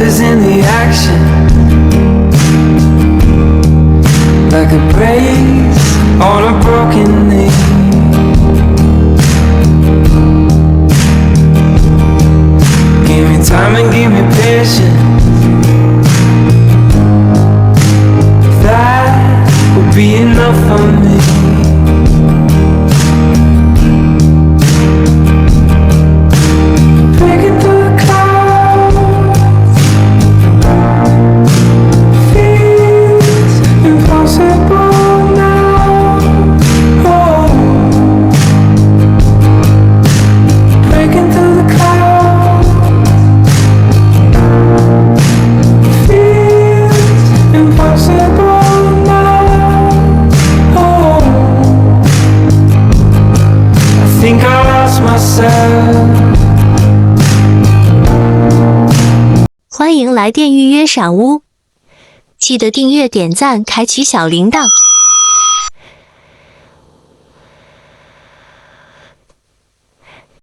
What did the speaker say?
is in the action, like a brace on a broken knee. Give me time and give me patience, that would be enough for me. Breaking through the clouds feels impossible now. Oh, breaking through the clouds feels impossible now. Oh, I think I lost myself. 欢迎来电预约赏屋，记得订阅、点赞、开启小铃铛。